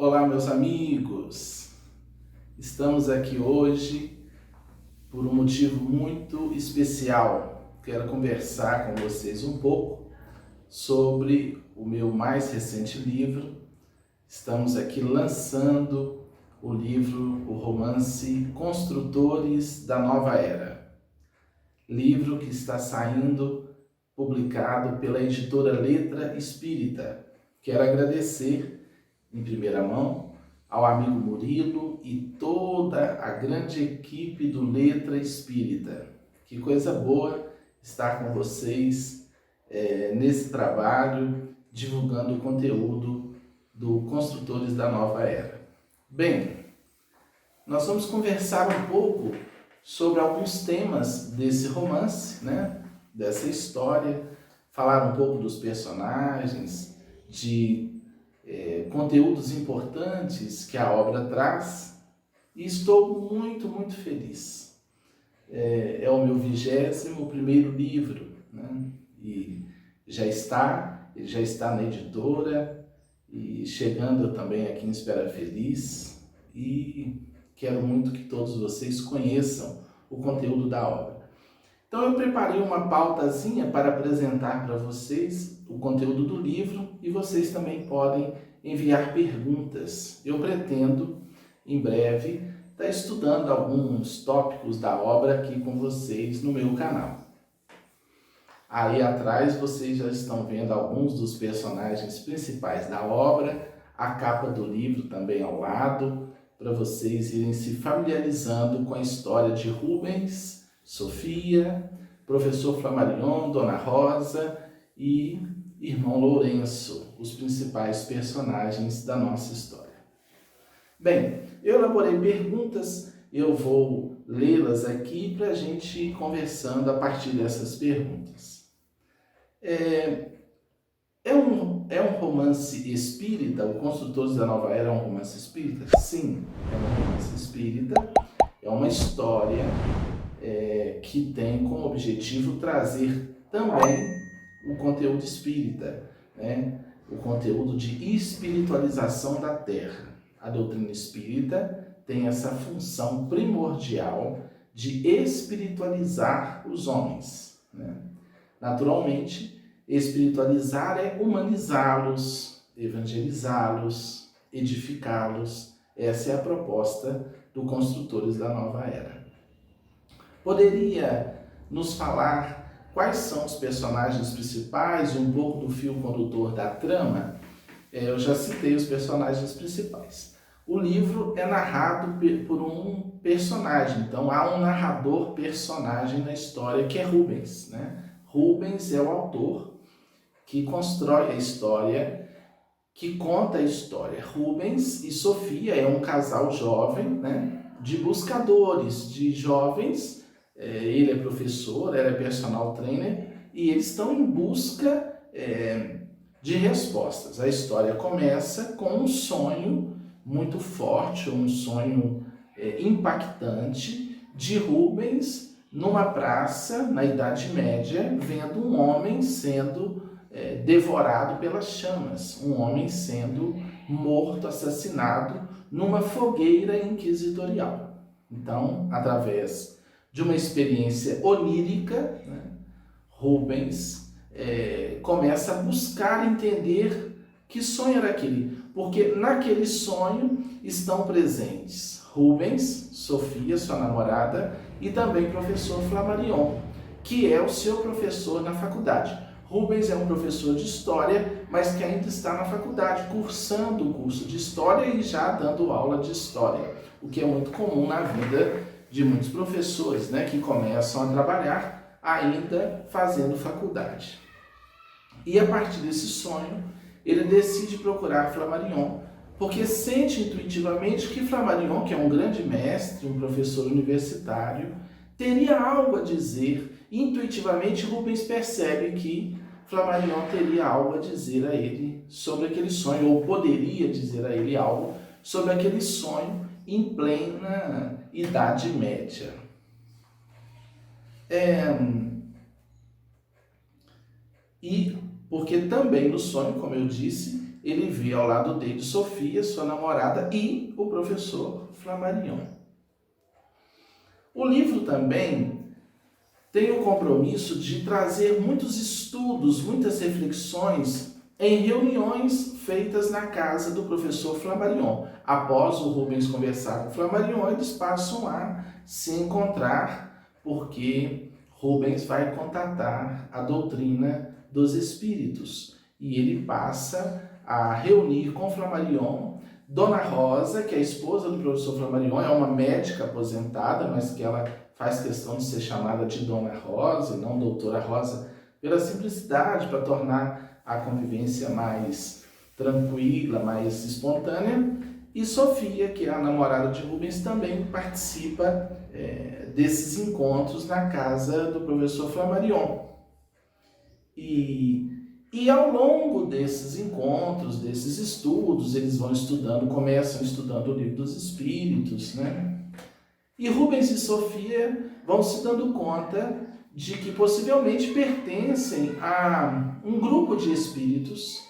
Olá, meus amigos! Estamos aqui hoje por um motivo muito especial. Quero conversar com vocês um pouco sobre o meu mais recente livro. Estamos aqui lançando o livro, o romance Construtores da Nova Era. Livro que está saindo publicado pela editora Letra Espírita. Quero agradecer em primeira mão ao amigo Murilo e toda a grande equipe do Letra Espírita. Que coisa boa estar com vocês nesse trabalho, divulgando o conteúdo do Construtores da Nova Era. Bem, nós vamos conversar um pouco sobre alguns temas desse romance, dessa história, falar um pouco dos personagens, de conteúdos importantes que a obra traz, e estou muito, muito feliz. É o meu 21º livro, e ele já está na editora, e chegando também aqui em Espera Feliz, e quero muito que todos vocês conheçam o conteúdo da obra. Então eu preparei uma pautazinha para apresentar para vocês o conteúdo do livro e vocês também podem enviar perguntas. Eu pretendo, em breve, estar estudando alguns tópicos da obra aqui com vocês no meu canal. Aí atrás vocês já estão vendo alguns dos personagens principais da obra, a capa do livro também ao lado, para vocês irem se familiarizando com a história de Rubens, Sofia, professor Flammarion, Dona Rosa e irmão Lourenço, os principais personagens da nossa história. Bem, eu elaborei perguntas, eu vou lê-las aqui para a gente ir conversando a partir dessas perguntas. É um romance espírita? O Construtores da Nova Era é um romance espírita? Sim, é um romance espírita, é uma história que tem como objetivo trazer também o conteúdo espírita, o conteúdo de espiritualização da Terra. A doutrina espírita tem essa função primordial de espiritualizar os homens. Naturalmente, espiritualizar é humanizá-los, evangelizá-los, edificá-los. Essa é a proposta do Construtores da Nova Era. Poderia nos falar quais são os personagens principais e um pouco do fio condutor da trama? Eu já citei os personagens principais. O livro é narrado por um personagem, então há um narrador personagem na história que é Rubens. Rubens é o autor que constrói a história, que conta a história. Rubens e Sofia é um casal jovem, de buscadores, de jovens. Ele é professor, ela é personal trainer, e eles estão em busca de respostas. A história começa com um sonho muito forte, um sonho impactante de Rubens numa praça, na Idade Média, vendo um homem sendo devorado pelas chamas, um homem sendo morto, assassinado numa fogueira inquisitorial. Então, através de uma experiência onírica, Rubens começa a buscar entender que sonho era aquele, porque naquele sonho estão presentes Rubens, Sofia, sua namorada, e também professor Flammarion, que é o seu professor na faculdade. Rubens é um professor de História, mas que ainda está na faculdade, cursando o curso de História e já dando aula de História, o que é muito comum na vida de muitos professores, que começam a trabalhar ainda fazendo faculdade. E a partir desse sonho, ele decide procurar Flammarion, porque sente intuitivamente que Flammarion, que é um grande mestre, um professor universitário, teria algo a dizer. Intuitivamente, Rubens percebe que Flammarion teria algo a dizer a ele sobre aquele sonho, ou poderia dizer a ele algo sobre aquele sonho em plena Idade Média. E porque também no sonho, como eu disse, ele vê ao lado dele Sofia, sua namorada, e o professor Flammarion. O livro também tem o compromisso de trazer muitos estudos, muitas reflexões em reuniões feitas na casa do professor Flammarion. Após o Rubens conversar com o Flammarion, eles passam a se encontrar, porque Rubens vai contatar a doutrina dos espíritos. E ele passa a reunir com Flammarion Dona Rosa, que é a esposa do professor Flammarion, é uma médica aposentada, mas que ela faz questão de ser chamada de Dona Rosa e não Doutora Rosa, pela simplicidade, para tornar a convivência mais tranquila, mais espontânea. E Sofia, que é a namorada de Rubens, também participa desses encontros na casa do professor Flammarion. E ao longo desses encontros, desses estudos, eles vão estudando, começam estudando o Livro dos Espíritos, né? E Rubens e Sofia vão se dando conta de que possivelmente pertencem a um grupo de espíritos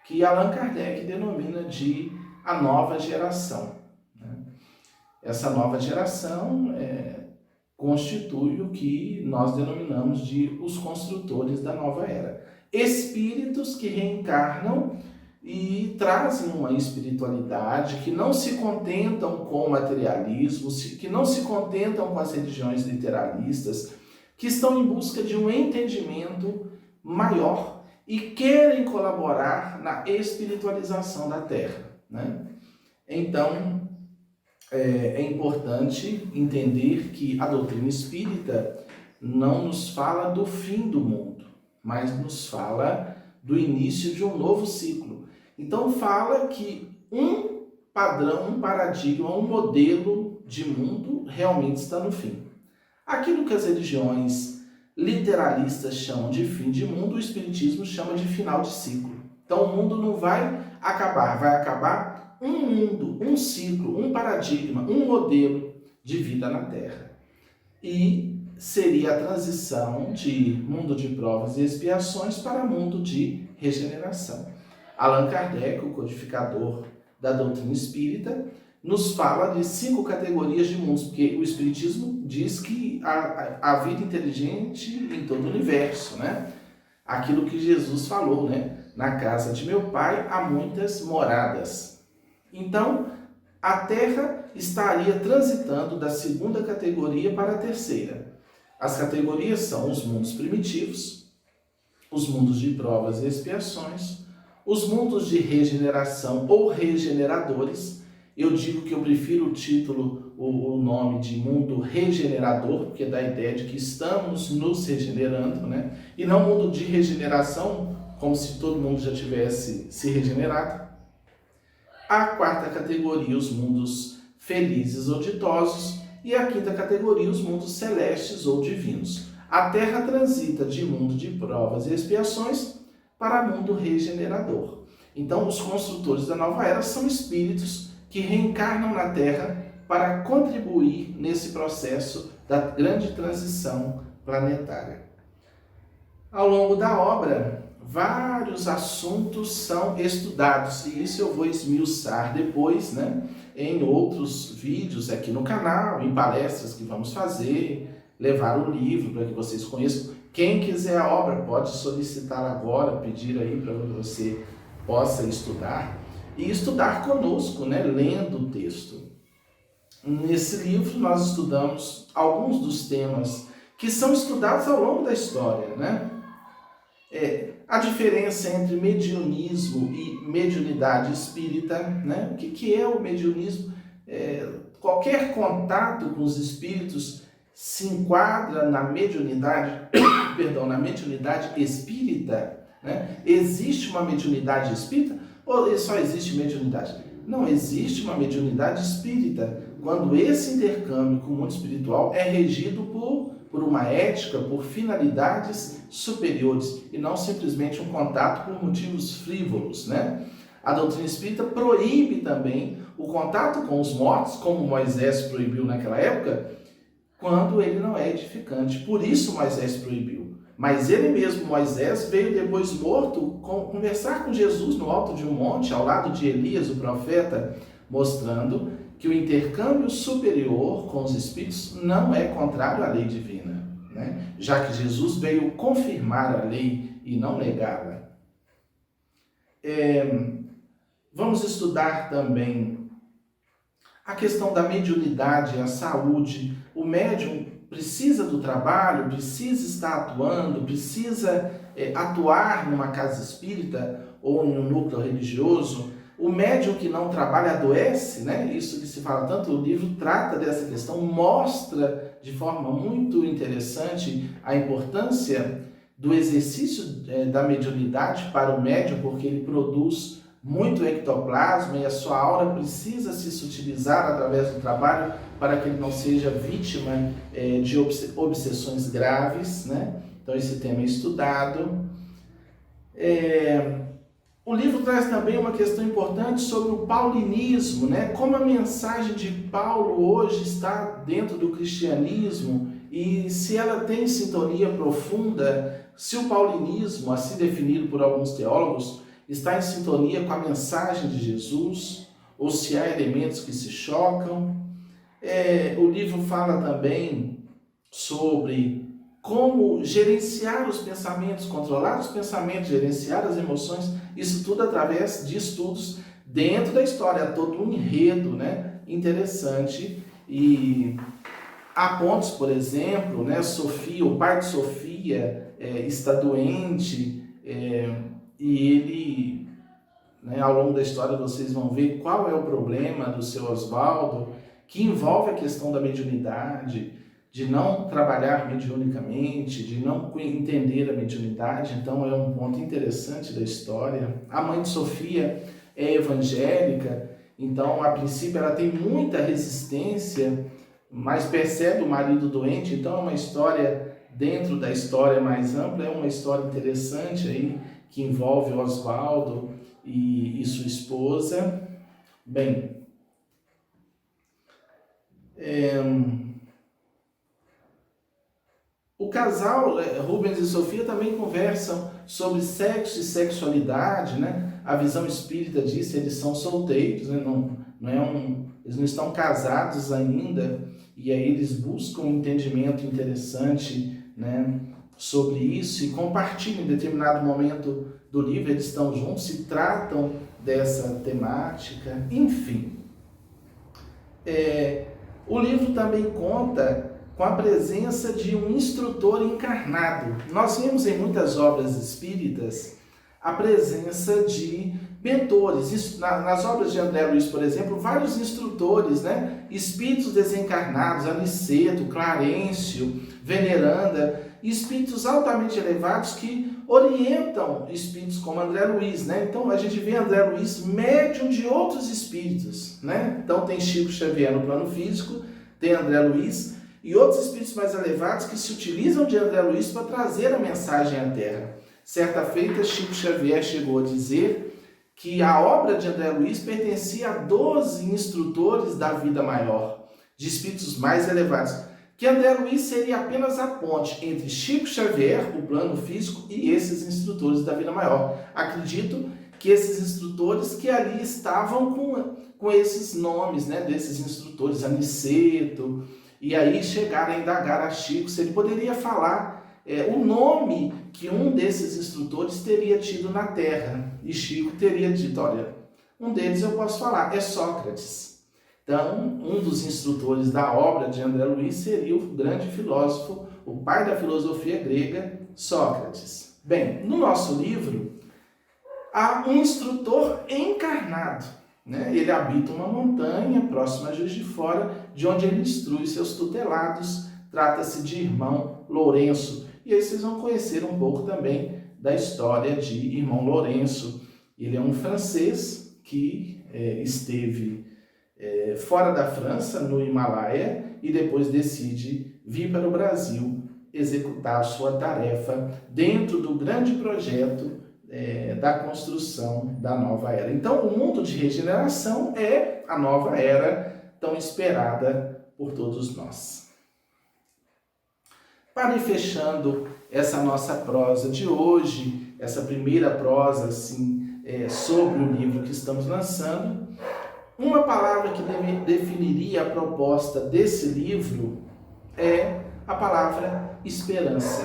que Allan Kardec denomina de a nova geração, né? Essa nova geração constitui o que nós denominamos de os construtores da nova era. Espíritos que reencarnam e trazem uma espiritualidade, que não se contentam com o materialismo, que não se contentam com as religiões literalistas, que estão em busca de um entendimento maior e querem colaborar na espiritualização da Terra, né? Então, é importante entender que a doutrina espírita não nos fala do fim do mundo, mas nos fala do início de um novo ciclo. Então fala que um padrão, um paradigma, um modelo de mundo realmente está no fim. Aquilo que as religiões literalistas chamam de fim de mundo, o Espiritismo chama de final de ciclo. Então o mundo não vai acabar um mundo, um ciclo, um paradigma, um modelo de vida na Terra. E seria a transição de mundo de provas e expiações para mundo de regeneração. Allan Kardec, o codificador da doutrina espírita, nos fala de 5 categorias de mundos, porque o Espiritismo diz que há vida inteligente em todo o universo, né? Aquilo que Jesus falou, né? Na casa de meu pai há muitas moradas. Então, a Terra estaria transitando da 2ª categoria para a 3ª. As categorias são os mundos primitivos, os mundos de provas e expiações, os mundos de regeneração ou regeneradores. Eu digo que eu prefiro o título, o nome de mundo regenerador, porque dá a ideia de que estamos nos regenerando, né? E não mundo de regeneração, como se todo mundo já tivesse se regenerado. A 4ª categoria, os mundos felizes ou ditosos, e a 5ª categoria, os mundos celestes ou divinos. A Terra transita de mundo de provas e expiações para mundo regenerador. Então, os construtores da nova era são espíritos que reencarnam na Terra para contribuir nesse processo da grande transição planetária. Ao longo da obra, vários assuntos são estudados, e isso eu vou esmiuçar depois, né, em outros vídeos aqui no canal, em palestras que vamos fazer, levar o livro para que vocês conheçam. Quem quiser a obra pode solicitar agora, pedir aí para que você possa estudar, e estudar conosco, né, lendo o texto. Nesse livro nós estudamos alguns dos temas que são estudados ao longo da história, né? A diferença entre mediunismo e mediunidade espírita, né? O que é o mediunismo? Qualquer contato com os espíritos se enquadra na mediunidade, na mediunidade espírita, né? Existe uma mediunidade espírita ou só existe mediunidade? Não, existe uma mediunidade espírita, quando esse intercâmbio com o mundo espiritual é regido por uma ética, por finalidades superiores, e não simplesmente um contato por motivos frívolos, né? A doutrina espírita proíbe também o contato com os mortos, como Moisés proibiu naquela época, quando ele não é edificante. Por isso Moisés proibiu. Mas ele mesmo, Moisés, veio depois morto conversar com Jesus no alto de um monte, ao lado de Elias, o profeta, mostrando que o intercâmbio superior com os espíritos não é contrário à lei divina, né? Já que Jesus veio confirmar a lei e não negá-la. Vamos estudar também a questão da mediunidade, a saúde. O médium precisa do trabalho, precisa estar atuando, precisa atuar numa casa espírita ou em um núcleo religioso. O médium que não trabalha adoece, né? Isso que se fala tanto, o livro trata dessa questão, mostra de forma muito interessante a importância do exercício da mediunidade para o médium, porque ele produz muito ectoplasma e a sua aura precisa se sutilizar através do trabalho para que ele não seja vítima de obsessões graves, né? Então esse tema é estudado. O livro traz também uma questão importante sobre o paulinismo, né? Como a mensagem de Paulo hoje está dentro do cristianismo e se ela tem sintonia profunda, se o paulinismo, assim definido por alguns teólogos, está em sintonia com a mensagem de Jesus, ou se há elementos que se chocam. O livro fala também sobre como gerenciar os pensamentos, controlar os pensamentos, gerenciar as emoções, isso tudo através de estudos dentro da história, todo um enredo, né, interessante. E há pontos, por exemplo, né, Sofia, o pai de Sofia está doente, e ele, né, ao longo da história vocês vão ver qual é o problema do seu Oswaldo, que envolve a questão da mediunidade, de não trabalhar mediunicamente, de não entender a mediunidade. Então é um ponto interessante da história. A mãe de Sofia é evangélica, então a princípio ela tem muita resistência, mas percebe o marido doente, então é uma história dentro da história mais ampla, é uma história interessante aí, que envolve Oswaldo e sua esposa. Bem, o casal, Rubens e Sofia, também conversam sobre sexo e sexualidade, né? A visão espírita diz que eles são solteiros, né? Eles não estão casados ainda, e aí eles buscam um entendimento interessante, né, sobre isso e compartilham em determinado momento do livro, eles estão juntos e tratam dessa temática, enfim. O livro também conta com a presença de um instrutor encarnado. Nós vemos em muitas obras espíritas a presença de mentores. Isso, nas obras de André Luiz, por exemplo, vários instrutores, né? Espíritos desencarnados, Aniceto, Clarencio, Veneranda, espíritos altamente elevados que orientam espíritos como André Luiz, né? Então a gente vê André Luiz médium de outros espíritos, né? Então tem Chico Xavier no plano físico, tem André Luiz e outros espíritos mais elevados que se utilizam de André Luiz para trazer a mensagem à Terra. Certa feita, Chico Xavier chegou a dizer que a obra de André Luiz pertencia a 12 instrutores da vida maior, de espíritos mais elevados, que André Luiz seria apenas a ponte entre Chico Xavier, o plano físico, e esses instrutores da vida maior. Acredito que esses instrutores que ali estavam com esses nomes, né, desses instrutores, Aniceto, e aí chegaram a indagar a Chico se ele poderia falar o nome que um desses instrutores teria tido na Terra. E Chico teria dito, olha, um deles eu posso falar, é Sócrates. Então, um dos instrutores da obra de André Luiz seria o grande filósofo, o pai da filosofia grega, Sócrates. Bem, no nosso livro, há um instrutor encarnado, né? Ele habita uma montanha próxima a Juiz de Fora, de onde ele instrui seus tutelados. Trata-se de irmão Lourenço. E aí vocês vão conhecer um pouco também da história de irmão Lourenço. Ele é um francês que esteve fora da França, no Himalaia, e depois decide vir para o Brasil executar a sua tarefa dentro do grande projeto da construção da nova era. Então, o mundo de regeneração é a nova era tão esperada por todos nós. Para ir fechando essa nossa prosa de hoje, essa primeira prosa assim, sobre o livro que estamos lançando, uma palavra que definiria a proposta desse livro é a palavra esperança.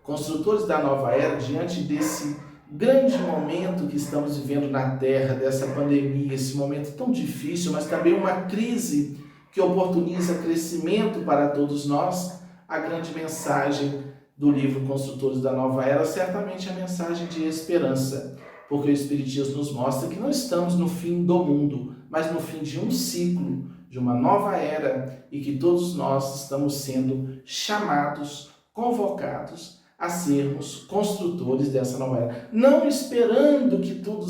Construtores da Nova Era, diante desse grande momento que estamos vivendo na Terra, dessa pandemia, esse momento tão difícil, mas também uma crise que oportuniza crescimento para todos nós, a grande mensagem do livro Construtores da Nova Era certamente é a mensagem de esperança, porque o Espiritismo nos mostra que não estamos no fim do mundo, mas no fim de um ciclo, de uma nova era, e que todos nós estamos sendo chamados, convocados a sermos construtores dessa nova era, não esperando que tudo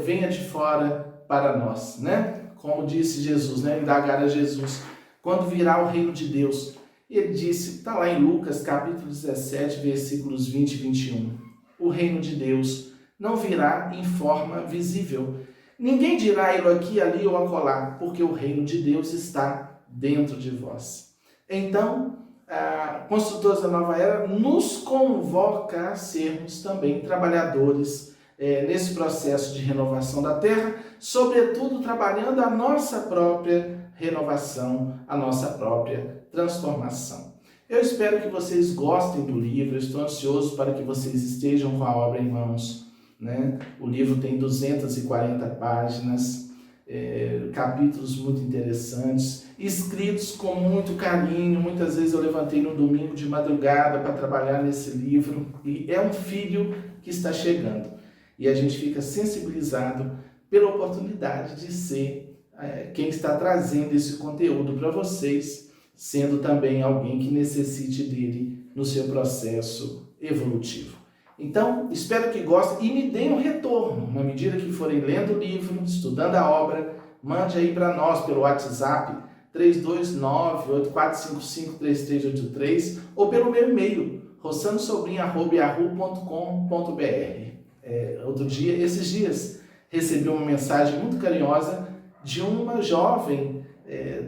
venha de fora para nós, né? Como disse Jesus, né? Indagar a Jesus, quando virá o reino de Deus? Ele disse, está lá em Lucas, capítulo 17, versículos 20 e 21, o reino de Deus não virá em forma visível. Ninguém dirá ele aqui, ali ou acolá, porque o reino de Deus está dentro de vós. Então, Construtores da Nova Era nos convoca a sermos também trabalhadores nesse processo de renovação da Terra, sobretudo trabalhando a nossa própria renovação, a nossa própria transformação. Eu espero que vocês gostem do livro, eu estou ansioso para que vocês estejam com a obra em mãos, né? O livro tem 240 páginas, capítulos muito interessantes, escritos com muito carinho. Muitas vezes eu levantei no domingo de madrugada para trabalhar nesse livro, e é um filho que está chegando. E a gente fica sensibilizado pela oportunidade de ser quem está trazendo esse conteúdo para vocês, sendo também alguém que necessite dele no seu processo evolutivo. Então, espero que gostem e me deem um retorno. Na medida que forem lendo o livro, estudando a obra, mande aí para nós pelo WhatsApp 329-8455-3383 ou pelo meu e-mail, rossanosobrinho@yahoo.com.br. Esses dias, recebi uma mensagem muito carinhosa de uma jovem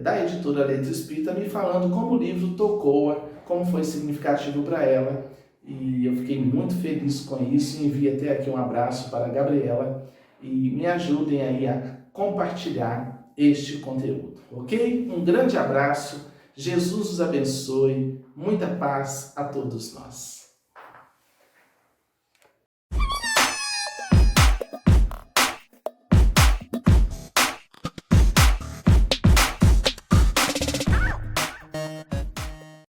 da editora Letra Espírita me falando como o livro tocou-a, como foi significativo para ela. E eu fiquei muito feliz com isso e envio até aqui um abraço para a Gabriela e me ajudem aí a compartilhar este conteúdo, ok? Um grande abraço, Jesus os abençoe, muita paz a todos nós.